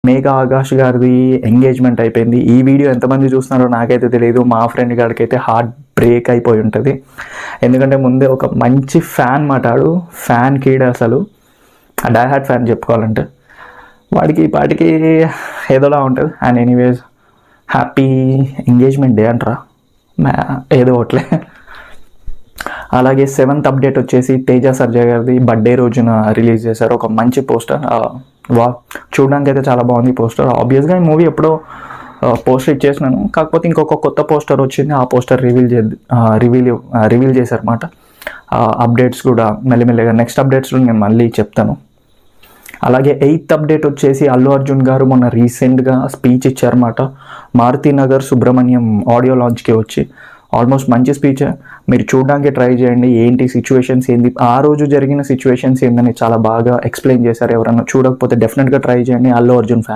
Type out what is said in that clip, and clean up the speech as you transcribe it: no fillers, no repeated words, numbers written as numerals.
మేఘా ఆకాష్ గారిది ఎంగేజ్మెంట్ అయిపోయింది. ఈ వీడియో ఎంతమంది చూస్తున్నారో నాకైతే తెలియదు. మా ఫ్రెండ్ గారికి అయితే హార్ట్ బ్రేక్ అయిపోయి ఉంటుంది. ఎందుకంటే ముందే ఒక మంచి ఫ్యాన్ మాటాడు, ఫ్యాన్ కీడ అసలు డై హార్ట్ ఫ్యాన్ చెప్పుకోవాలంటే. వాడికి ఈ పాటికి ఏదోలా ఉంటుంది. And anyways happy engagement day అంటారా, ఏదో ఒకట్లే. అలాగే 7th అప్డేట్ వచ్చేసి తేజ సర్జా గారిది బర్త్డే రోజున రిలీజ్ చేశారు ఒక మంచి పోస్టర్. చూడడానికి అయితే చాలా బాగుంది పోస్టర్. ఆబ్వియస్గా ఈ మూవీ ఎప్పుడో పోస్టర్ ఇచ్చేసినాను, కాకపోతే ఇంకొక కొత్త పోస్టర్ వచ్చింది. ఆ పోస్టర్ రివీల్ చేశారన్నమాట. అప్డేట్స్ కూడా మెల్లిమెల్లిగా నెక్స్ట్ అప్డేట్స్లో నేను మళ్ళీ చెప్తాను. అలాగే 8th అప్డేట్ వచ్చేసి అల్లు అర్జున్ గారు మొన్న రీసెంట్గా స్పీచ్ ఇచ్చారన్నమాట. మారుతినగర్ సుబ్రహ్మణ్యం ఆడియో లాంచ్కి వచ్చి ఆల్మోస్ట్ మంచి స్పీచ్. మీరు చూడడానికి ట్రై చేయండి. ఏంటి సిచ్యువేషన్స్ ఏంది, ఆ రోజు జరిగిన సిచ్యువేషన్స్ ఏందని చాలా బాగా ఎక్స్ప్లెయిన్ చేశారు. ఎవరన్నా చూడకపోతే డెఫినెట్గా ట్రై చేయండి. అల్లు అర్జున్ ఫ్యాన్